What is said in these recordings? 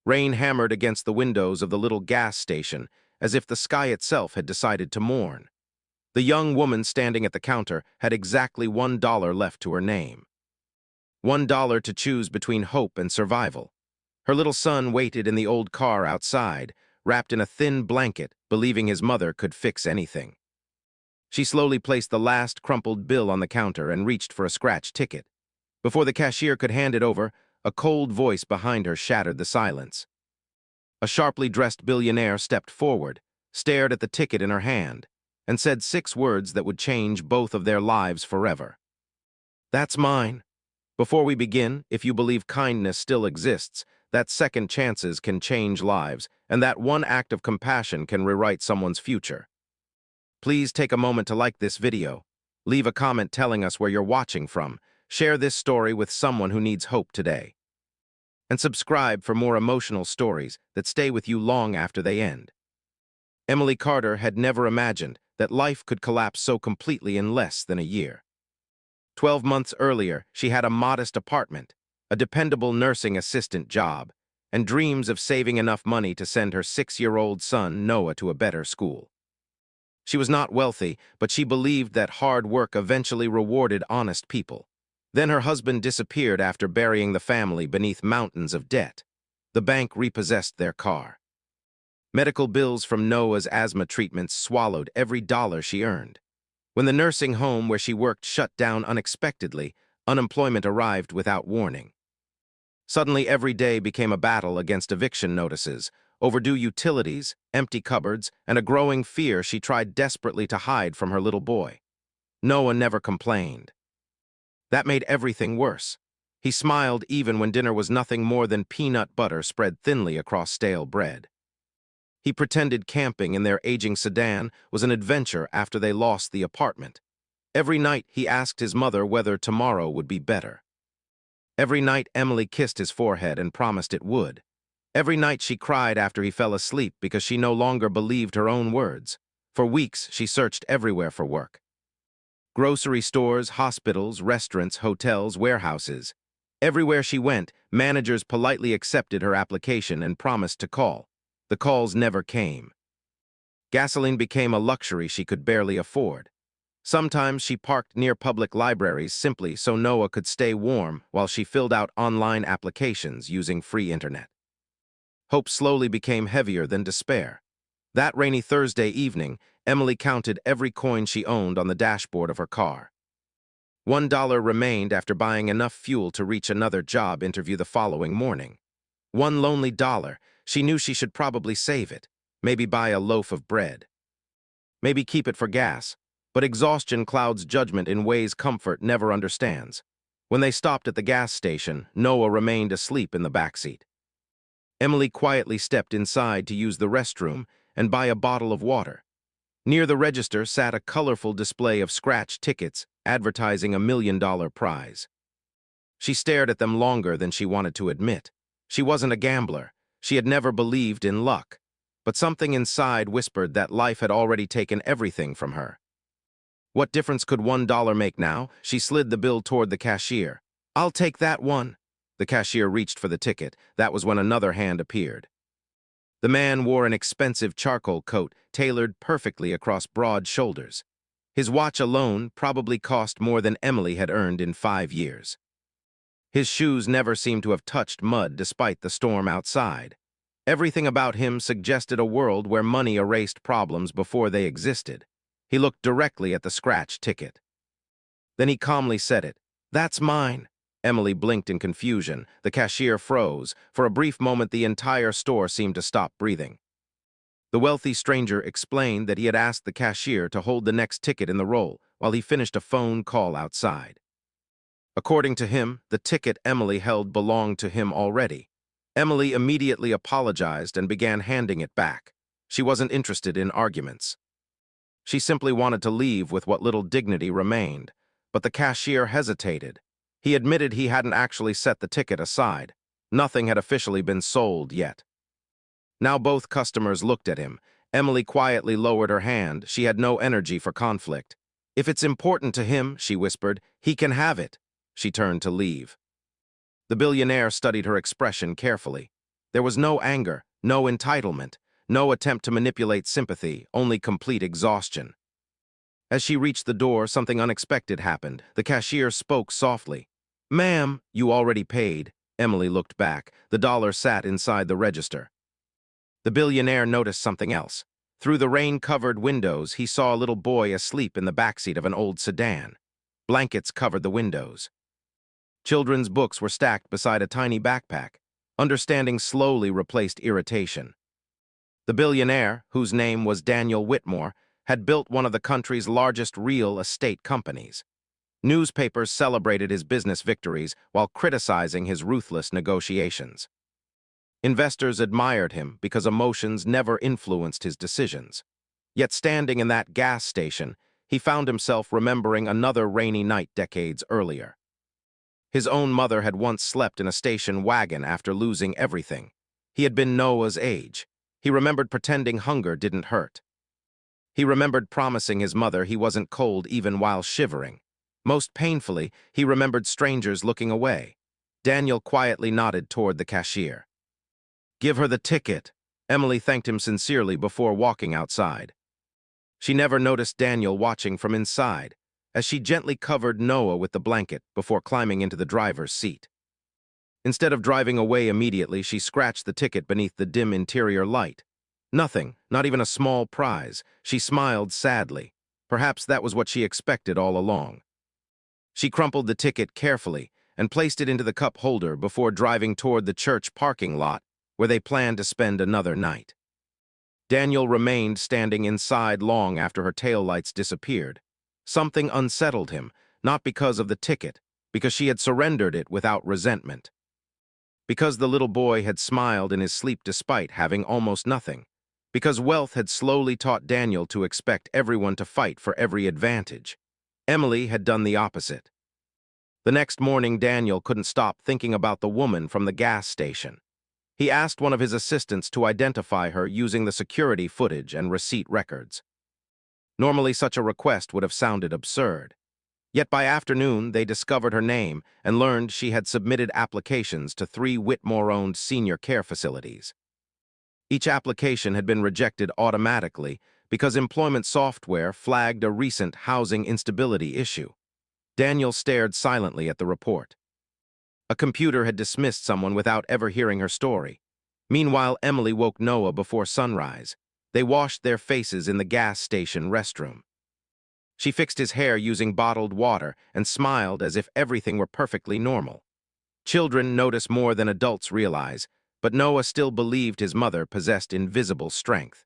Rain hammered against the windows of the little gas station, as if the sky itself had decided to mourn. The young woman standing at the counter had exactly $1 left to her name. $1 to choose between hope and survival. Her little son waited in the old car outside, wrapped in a thin blanket, believing his mother could fix anything. She slowly placed the last crumpled bill on the counter and reached for a scratch ticket. Before the cashier could hand it over, a cold voice behind her shattered the silence. A sharply dressed billionaire stepped forward, stared at the ticket in her hand, and said 6 words that would change both of their lives forever. "That's mine. Before we begin, if you believe kindness still exists, that second chances can change lives, and that one act of compassion can rewrite someone's future. Please take a moment to like this video. Leave a comment telling us where you're watching from. Share this story with someone who needs hope today. And subscribe for more emotional stories that stay with you long after they end." Emily Carter had never imagined that life could collapse so completely in less than a year. 12 months earlier, she had a modest apartment, a dependable nursing assistant job, and dreams of saving enough money to send her 6-year-old son, Noah, to a better school. She was not wealthy, but she believed that hard work eventually rewarded honest people. Then her husband disappeared after burying the family beneath mountains of debt. The bank repossessed their car. Medical bills from Noah's asthma treatments swallowed every dollar she earned. When the nursing home where she worked shut down unexpectedly, unemployment arrived without warning. Suddenly, every day became a battle against eviction notices, overdue utilities, empty cupboards, and a growing fear she tried desperately to hide from her little boy. Noah never complained. That made everything worse. He smiled even when dinner was nothing more than peanut butter spread thinly across stale bread. He pretended camping in their aging sedan was an adventure after they lost the apartment. Every night he asked his mother whether tomorrow would be better. Every night Emily kissed his forehead and promised it would. Every night she cried after he fell asleep because she no longer believed her own words. For weeks she searched everywhere for work. Grocery stores, hospitals, restaurants, hotels, warehouses. Everywhere she went, managers politely accepted her application and promised to call. The calls never came. Gasoline became a luxury she could barely afford. Sometimes she parked near public libraries simply so Noah could stay warm while she filled out online applications using free internet. Hope slowly became heavier than despair. That rainy Thursday evening, Emily counted every coin she owned on the dashboard of her car. $1 remained after buying enough fuel to reach another job interview the following morning. One lonely dollar. She knew she should probably save it, maybe buy a loaf of bread. Maybe keep it for gas, but exhaustion clouds judgment in ways comfort never understands. When they stopped at the gas station, Noah remained asleep in the backseat. Emily quietly stepped inside to use the restroom and buy a bottle of water. Near the register sat a colorful display of scratch tickets advertising a $1 million prize. She stared at them longer than she wanted to admit. She wasn't a gambler. She had never believed in luck. But something inside whispered that life had already taken everything from her. What difference could $1 make now? She slid the bill toward the cashier. "I'll take that one." The cashier reached for the ticket. That was when another hand appeared. The man wore an expensive charcoal coat tailored perfectly across broad shoulders. His watch alone probably cost more than Emily had earned in 5 years. His shoes never seemed to have touched mud despite the storm outside. Everything about him suggested a world where money erased problems before they existed. He looked directly at the scratch ticket. Then he calmly said it. "That's mine." Emily blinked in confusion. The cashier froze. For a brief moment, the entire store seemed to stop breathing. The wealthy stranger explained that he had asked the cashier to hold the next ticket in the roll while he finished a phone call outside. According to him, the ticket Emily held belonged to him already. Emily immediately apologized and began handing it back. She wasn't interested in arguments. She simply wanted to leave with what little dignity remained. But the cashier hesitated. He admitted he hadn't actually set the ticket aside. Nothing had officially been sold yet. Now both customers looked at him. Emily quietly lowered her hand. She had no energy for conflict. "If it's important to him," she whispered, "he can have it." She turned to leave. The billionaire studied her expression carefully. There was no anger, no entitlement, no attempt to manipulate sympathy, only complete exhaustion. As she reached the door, something unexpected happened. The cashier spoke softly. "Ma'am, you already paid." Emily looked back. The dollar sat inside the register. The billionaire noticed something else. Through the rain-covered windows, he saw a little boy asleep in the backseat of an old sedan. Blankets covered the windows. Children's books were stacked beside a tiny backpack. Understanding slowly replaced irritation. The billionaire, whose name was Daniel Whitmore, had built one of the country's largest real estate companies. Newspapers celebrated his business victories while criticizing his ruthless negotiations. Investors admired him because emotions never influenced his decisions. Yet standing in that gas station, he found himself remembering another rainy night decades earlier. His own mother had once slept in a station wagon after losing everything. He had been Noah's age. He remembered pretending hunger didn't hurt. He remembered promising his mother he wasn't cold even while shivering. Most painfully, he remembered strangers looking away. Daniel quietly nodded toward the cashier. "Give her the ticket." Emily thanked him sincerely before walking outside. She never noticed Daniel watching from inside, as she gently covered Noah with the blanket before climbing into the driver's seat. Instead of driving away immediately, she scratched the ticket beneath the dim interior light. Nothing, not even a small prize. She smiled sadly. Perhaps that was what she expected all along. She crumpled the ticket carefully and placed it into the cup holder before driving toward the church parking lot, where they planned to spend another night. Daniel remained standing inside long after her taillights disappeared. Something unsettled him, not because of the ticket, because she had surrendered it without resentment. Because the little boy had smiled in his sleep despite having almost nothing. Because wealth had slowly taught Daniel to expect everyone to fight for every advantage. Emily had done the opposite. The next morning, Daniel couldn't stop thinking about the woman from the gas station. He asked one of his assistants to identify her using the security footage and receipt records. Normally, such a request would have sounded absurd. Yet by afternoon, they discovered her name and learned she had submitted applications to 3 Whitmore-owned senior care facilities. Each application had been rejected automatically because employment software flagged a recent housing instability issue. Daniel stared silently at the report. A computer had dismissed someone without ever hearing her story. Meanwhile, Emily woke Noah before sunrise. They washed their faces in the gas station restroom. She fixed his hair using bottled water and smiled as if everything were perfectly normal. Children notice more than adults realize, but Noah still believed his mother possessed invisible strength.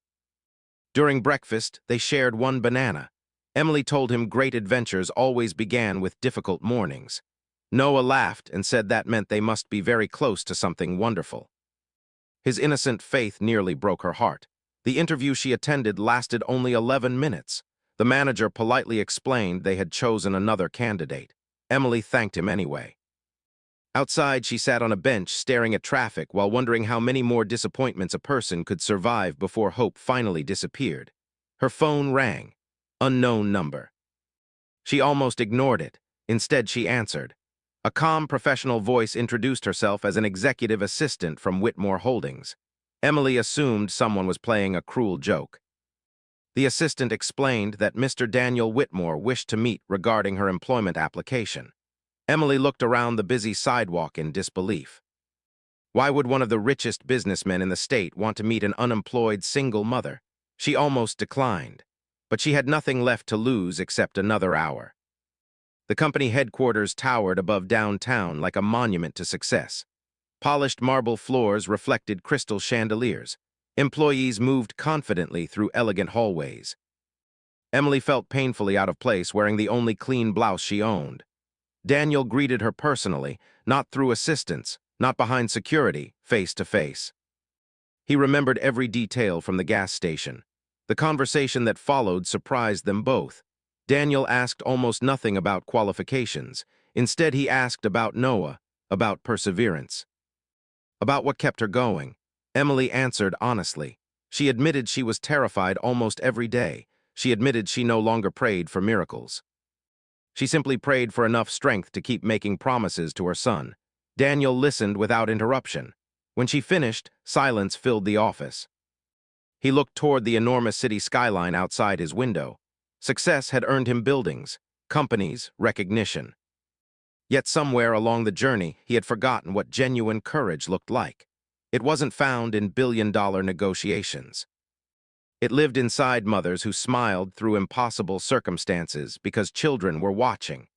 During breakfast, they shared one banana. Emily told him great adventures always began with difficult mornings. Noah laughed and said that meant they must be very close to something wonderful. His innocent faith nearly broke her heart. The interview she attended lasted only 11 minutes. The manager politely explained they had chosen another candidate. Emily thanked him anyway. Outside, she sat on a bench staring at traffic while wondering how many more disappointments a person could survive before hope finally disappeared. Her phone rang. Unknown number. She almost ignored it. Instead, she answered. A calm, professional voice introduced herself as an executive assistant from Whitmore Holdings. Emily assumed someone was playing a cruel joke. The assistant explained that Mr. Daniel Whitmore wished to meet regarding her employment application. Emily looked around the busy sidewalk in disbelief. Why would one of the richest businessmen in the state want to meet an unemployed single mother? She almost declined, but she had nothing left to lose except another hour. The company headquarters towered above downtown like a monument to success. Polished marble floors reflected crystal chandeliers. Employees moved confidently through elegant hallways. Emily felt painfully out of place wearing the only clean blouse she owned. Daniel greeted her personally, not through assistants, not behind security, face to face. He remembered every detail from the gas station. The conversation that followed surprised them both. Daniel asked almost nothing about qualifications. Instead, he asked about Noah, about perseverance, about what kept her going. Emily answered honestly. She admitted she was terrified almost every day. She admitted she no longer prayed for miracles. She simply prayed for enough strength to keep making promises to her son. Daniel listened without interruption. When she finished, silence filled the office. He looked toward the enormous city skyline outside his window. Success had earned him buildings, companies, recognition. Yet somewhere along the journey, he had forgotten what genuine courage looked like. It wasn't found in billion-dollar negotiations. It lived inside mothers who smiled through impossible circumstances because children were watching.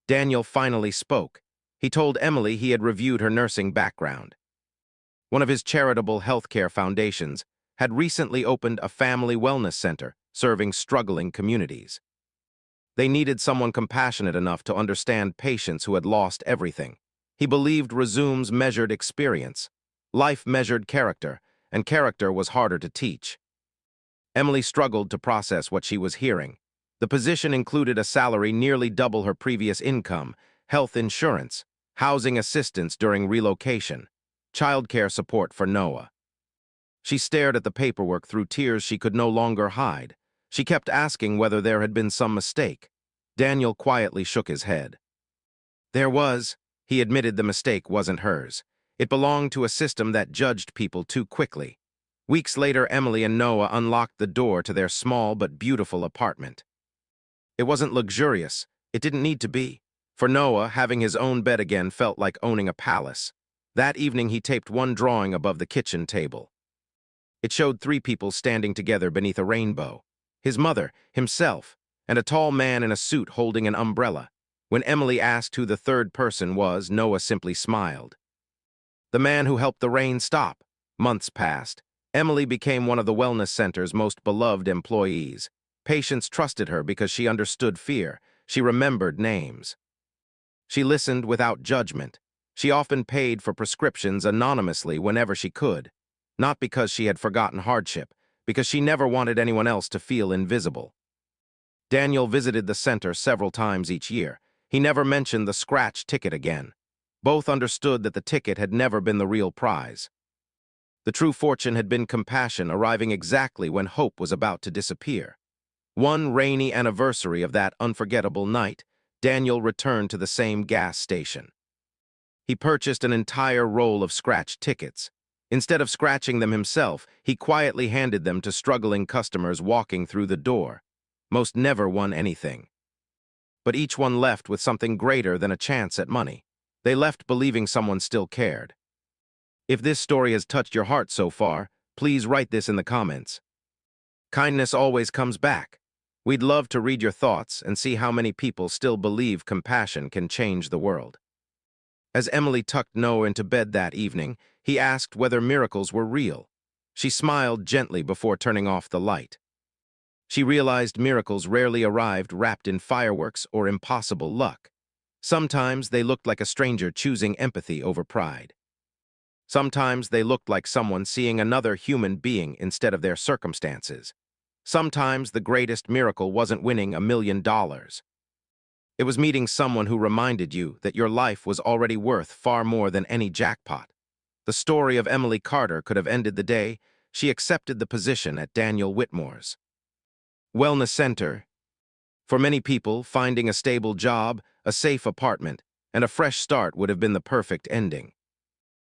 Daniel finally spoke. He told Emily he had reviewed her nursing background. One of his charitable healthcare foundations had recently opened a family wellness center serving struggling communities. They needed someone compassionate enough to understand patients who had lost everything. He believed resumes measured experience. Life measured character, and character was harder to teach. Emily struggled to process what she was hearing. The position included a salary nearly double her previous income, health insurance, housing assistance during relocation, childcare support for Noah. She stared at the paperwork through tears she could no longer hide. She kept asking whether there had been some mistake. Daniel quietly shook his head. There was. He admitted the mistake wasn't hers. It belonged to a system that judged people too quickly. Weeks later, Emily and Noah unlocked the door to their small but beautiful apartment. It wasn't luxurious. It didn't need to be. For Noah, having his own bed again felt like owning a palace. That evening, he taped one drawing above the kitchen table. It showed three people standing together beneath a rainbow. His mother, himself, and a tall man in a suit holding an umbrella. When Emily asked who the third person was, Noah simply smiled. The man who helped the rain stop. Months passed. Emily became one of the wellness center's most beloved employees. Patients trusted her because she understood fear. She remembered names. She listened without judgment. She often paid for prescriptions anonymously whenever she could. Not because she had forgotten hardship, because she never wanted anyone else to feel invisible. Daniel visited the center several times each year. He never mentioned the scratch ticket again. Both understood that the ticket had never been the real prize. The true fortune had been compassion, arriving exactly when hope was about to disappear. One rainy anniversary of that unforgettable night, Daniel returned to the same gas station. He purchased an entire roll of scratch tickets. Instead of scratching them himself, he quietly handed them to struggling customers walking through the door. Most never won anything. But each one left with something greater than a chance at money. They left believing someone still cared. If this story has touched your heart so far, please write this in the comments. Kindness always comes back. We'd love to read your thoughts and see how many people still believe compassion can change the world. As Emily tucked Noah into bed that evening, he asked whether miracles were real. She smiled gently before turning off the light. She realized miracles rarely arrived wrapped in fireworks or impossible luck. Sometimes they looked like a stranger choosing empathy over pride. Sometimes they looked like someone seeing another human being instead of their circumstances. Sometimes the greatest miracle wasn't winning $1 million. It was meeting someone who reminded you that your life was already worth far more than any jackpot. The story of Emily Carter could have ended the day she accepted the position at Daniel Whitmore's Wellness Center. For many people, finding a stable job, a safe apartment, and a fresh start would have been the perfect ending.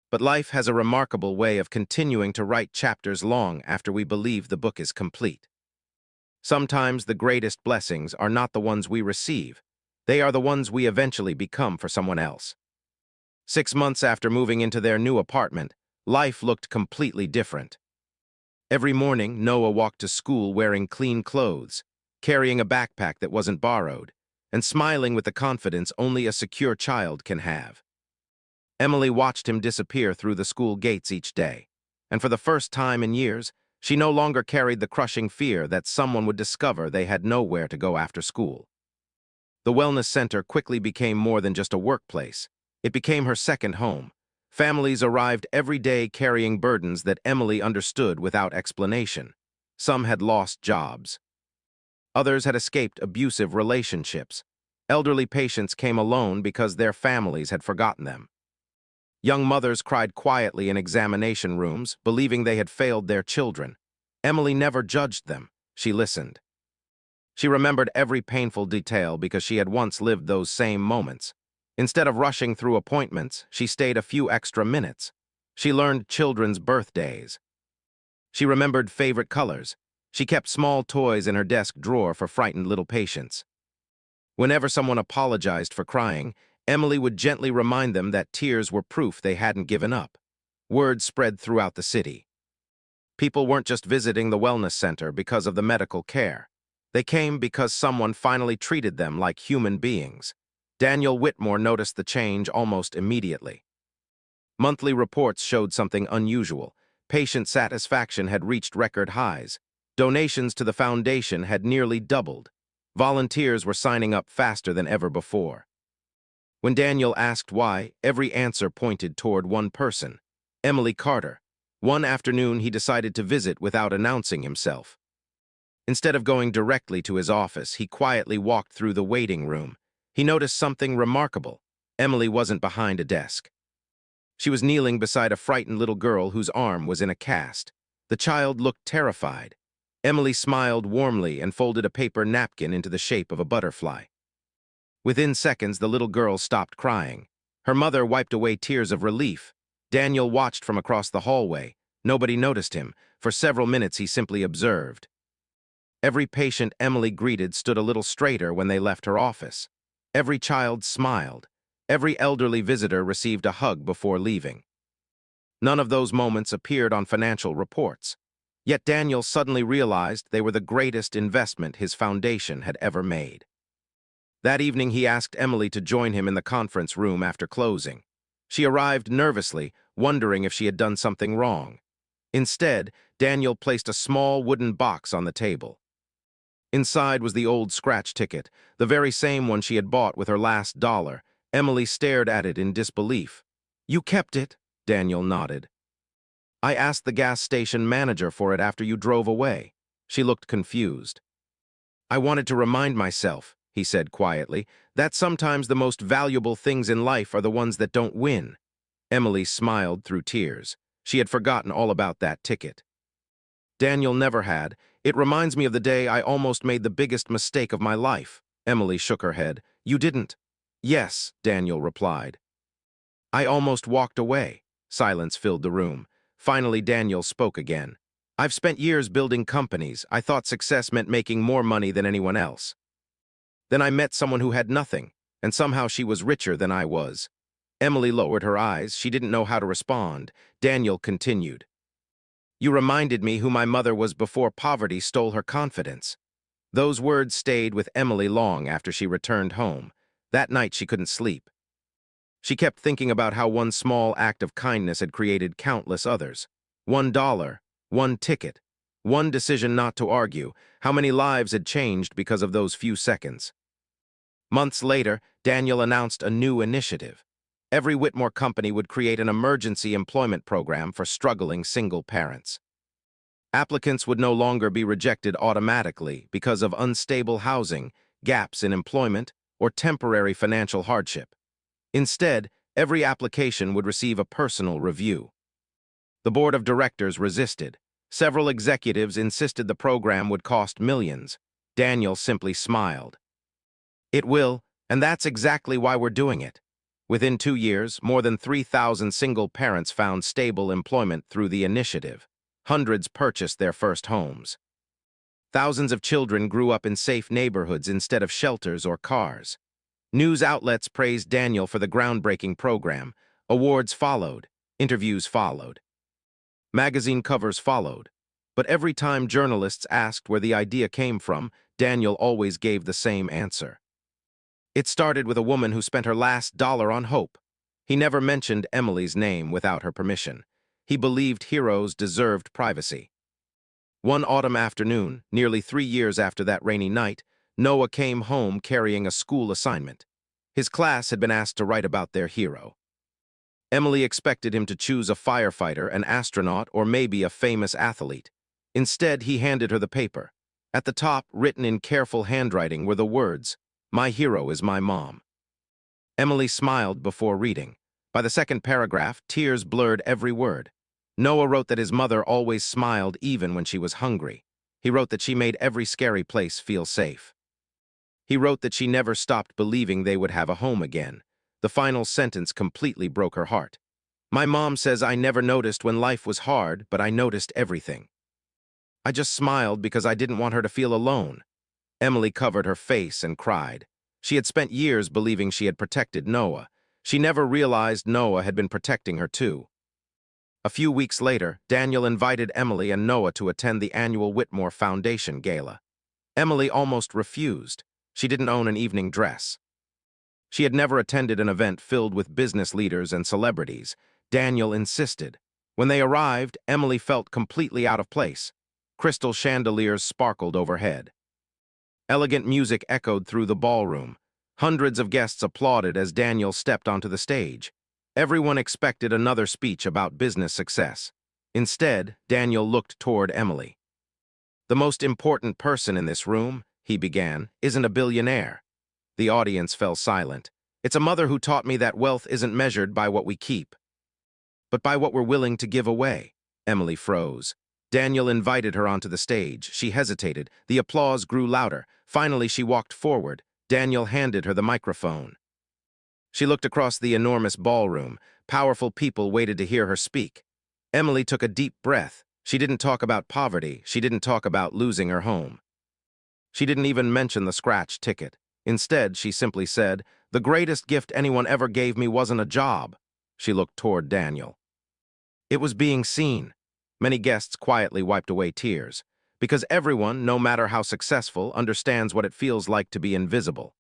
But life has a remarkable way of continuing to write chapters long after we believe the book is complete. Sometimes the greatest blessings are not the ones we receive. They are the ones we eventually become for someone else. 6 months after moving into their new apartment, life looked completely different. Every morning, Noah walked to school wearing clean clothes, carrying a backpack that wasn't borrowed, and smiling with the confidence only a secure child can have. Emily watched him disappear through the school gates each day, and for the first time in years, she no longer carried the crushing fear that someone would discover they had nowhere to go after school. The wellness center quickly became more than just a workplace. It became her second home. Families arrived every day carrying burdens that Emily understood without explanation. Some had lost jobs. Others had escaped abusive relationships. Elderly patients came alone because their families had forgotten them. Young mothers cried quietly in examination rooms, believing they had failed their children. Emily never judged them. She listened. She remembered every painful detail because she had once lived those same moments. Instead of rushing through appointments, she stayed a few extra minutes. She learned children's birthdays. She remembered favorite colors. She kept small toys in her desk drawer for frightened little patients. Whenever someone apologized for crying, Emily would gently remind them that tears were proof they hadn't given up. Word spread throughout the city. People weren't just visiting the wellness center because of the medical care. They came because someone finally treated them like human beings. Daniel Whitmore noticed the change almost immediately. Monthly reports showed something unusual. Patient satisfaction had reached record highs. Donations to the foundation had nearly doubled. Volunteers were signing up faster than ever before. When Daniel asked why, every answer pointed toward one person, Emily Carter. One afternoon, he decided to visit without announcing himself. Instead of going directly to his office, he quietly walked through the waiting room. He noticed something remarkable. Emily wasn't behind a desk. She was kneeling beside a frightened little girl whose arm was in a cast. The child looked terrified. Emily smiled warmly and folded a paper napkin into the shape of a butterfly. Within seconds, the little girl stopped crying. Her mother wiped away tears of relief. Daniel watched from across the hallway. Nobody noticed him. For several minutes, he simply observed. Every patient Emily greeted stood a little straighter when they left her office. Every child smiled. Every elderly visitor received a hug before leaving. None of those moments appeared on financial reports. Yet Daniel suddenly realized they were the greatest investment his foundation had ever made. That evening, he asked Emily to join him in the conference room after closing. She arrived nervously, wondering if she had done something wrong. Instead, Daniel placed a small wooden box on the table. Inside was the old scratch ticket, the very same one she had bought with her last dollar. Emily stared at it in disbelief. "You kept it?" Daniel nodded. "I asked the gas station manager for it after you drove away." She looked confused. "I wanted to remind myself," he said quietly, "that sometimes the most valuable things in life are the ones that don't win." Emily smiled through tears. She had forgotten all about that ticket. Daniel never had. "It reminds me of the day I almost made the biggest mistake of my life." Emily shook her head. "You didn't?" "Yes," Daniel replied. "I almost walked away." Silence filled the room. Finally, Daniel spoke again. "I've spent years building companies. I thought success meant making more money than anyone else. Then I met someone who had nothing, and somehow she was richer than I was." Emily lowered her eyes. She didn't know how to respond. Daniel continued. "You reminded me who my mother was before poverty stole her confidence." Those words stayed with Emily long after she returned home. That night she couldn't sleep. She kept thinking about how one small act of kindness had created countless others. $1, one ticket, one decision not to argue. How many lives had changed because of those few seconds? Months later, Daniel announced a new initiative. Every Whitmore company would create an emergency employment program for struggling single parents. Applicants would no longer be rejected automatically because of unstable housing, gaps in employment, or temporary financial hardship. Instead, every application would receive a personal review. The board of directors resisted. Several executives insisted the program would cost millions. Daniel simply smiled. "It will, and that's exactly why we're doing it." Within 2 years, more than 3,000 single parents found stable employment through the initiative. Hundreds purchased their first homes. Thousands of children grew up in safe neighborhoods instead of shelters or cars. News outlets praised Daniel for the groundbreaking program. Awards followed. Interviews followed. Magazine covers followed. But every time journalists asked where the idea came from, Daniel always gave the same answer. "It started with a woman who spent her last dollar on hope." He never mentioned Emily's name without her permission. He believed heroes deserved privacy. One autumn afternoon, nearly 3 years after that rainy night, Noah came home carrying a school assignment. His class had been asked to write about their hero. Emily expected him to choose a firefighter, an astronaut, or maybe a famous athlete. Instead, he handed her the paper. At the top, written in careful handwriting, were the words, "My hero is my mom." Emily smiled before reading. By the second paragraph, tears blurred every word. Noah wrote that his mother always smiled even when she was hungry. He wrote that she made every scary place feel safe. He wrote that she never stopped believing they would have a home again. The final sentence completely broke her heart. My mom says I never noticed when life was hard, but I noticed everything. I just smiled because I didn't want her to feel alone. Emily covered her face and cried. She had spent years believing she had protected Noah. She never realized Noah had been protecting her too. A few weeks later, Daniel invited Emily and Noah to attend the annual Whitmore Foundation Gala. Emily almost refused. She didn't own an evening dress. She had never attended an event filled with business leaders and celebrities. Daniel insisted. When they arrived, Emily felt completely out of place. Crystal chandeliers sparkled overhead. Elegant music echoed through the ballroom. Hundreds of guests applauded as Daniel stepped onto the stage. Everyone expected another speech about business success. Instead, Daniel looked toward Emily. "The most important person in this room," he began, "isn't a billionaire." The audience fell silent. "It's a mother who taught me that wealth isn't measured by what we keep, but by what we're willing to give away." Emily froze. Daniel invited her onto the stage. She hesitated. The applause grew louder. Finally, she walked forward. Daniel handed her the microphone. She looked across the enormous ballroom. Powerful people waited to hear her speak. Emily took a deep breath. She didn't talk about poverty. She didn't talk about losing her home. She didn't even mention the scratch ticket. Instead, she simply said, "The greatest gift anyone ever gave me wasn't a job." She looked toward Daniel. It was being seen. Many guests quietly wiped away tears, because everyone, no matter how successful, understands what it feels like to be invisible.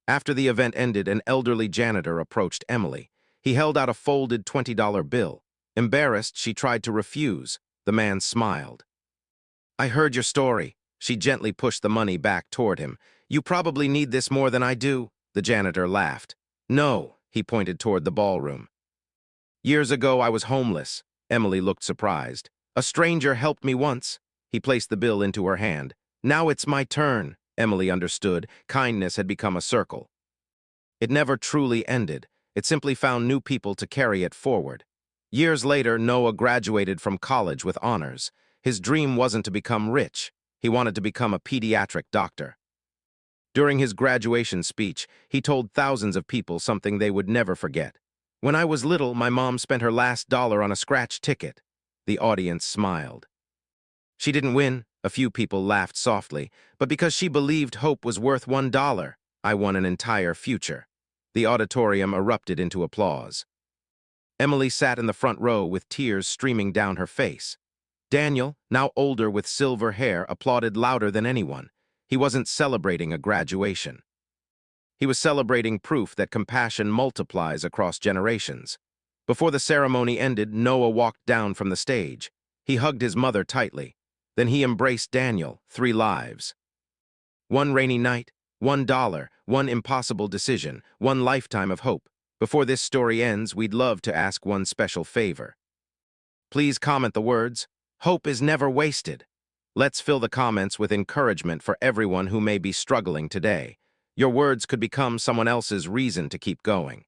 After the event ended, an elderly janitor approached Emily. He held out a folded $20 bill. Embarrassed, she tried to refuse. The man smiled. "I heard your story." She gently pushed the money back toward him. "You probably need this more than I do." The janitor laughed. "No," he pointed toward the ballroom. "Years ago, I was homeless." Emily looked surprised. "A stranger helped me once." He placed the bill into her hand. "Now it's my turn." Emily understood. Kindness had become a circle. It never truly ended. It simply found new people to carry it forward. Years later, Noah graduated from college with honors. His dream wasn't to become rich. He wanted to become a pediatric doctor. During his graduation speech, he told thousands of people something they would never forget. "When I was little, my mom spent her last dollar on a scratch ticket." The audience smiled. She didn't win. A few people laughed softly, but because she believed hope was worth $1, I won an entire future. The auditorium erupted into applause. Emily sat in the front row with tears streaming down her face. Daniel, now older with silver hair, applauded louder than anyone. He wasn't celebrating a graduation. He was celebrating proof that compassion multiplies across generations. Before the ceremony ended, Noah walked down from the stage. He hugged his mother tightly. Then he embraced Daniel, 3 lives. One rainy night, $1, one impossible decision, one lifetime of hope. Before this story ends, we'd love to ask one special favor. Please comment the words, "Hope is never wasted." Let's fill the comments with encouragement for everyone who may be struggling today. Your words could become someone else's reason to keep going.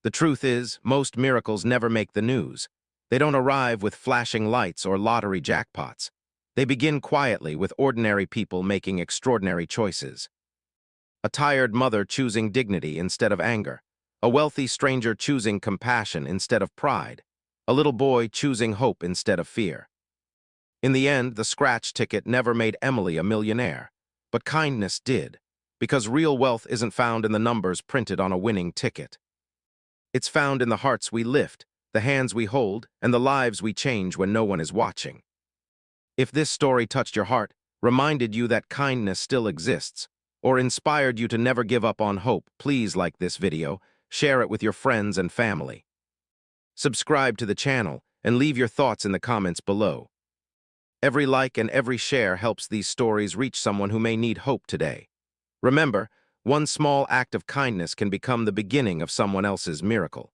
The truth is, most miracles never make the news. They don't arrive with flashing lights or lottery jackpots. They begin quietly with ordinary people making extraordinary choices. A tired mother choosing dignity instead of anger. A wealthy stranger choosing compassion instead of pride. A little boy choosing hope instead of fear. In the end, the scratch ticket never made Emily a millionaire. But kindness did, because real wealth isn't found in the numbers printed on a winning ticket. It's found in the hearts we lift, the hands we hold, and the lives we change when no one is watching. If this story touched your heart, reminded you that kindness still exists, or inspired you to never give up on hope, please like this video, share it with your friends and family. Subscribe to the channel, and leave your thoughts in the comments below. Every like and every share helps these stories reach someone who may need hope today. Remember, one small act of kindness can become the beginning of someone else's miracle.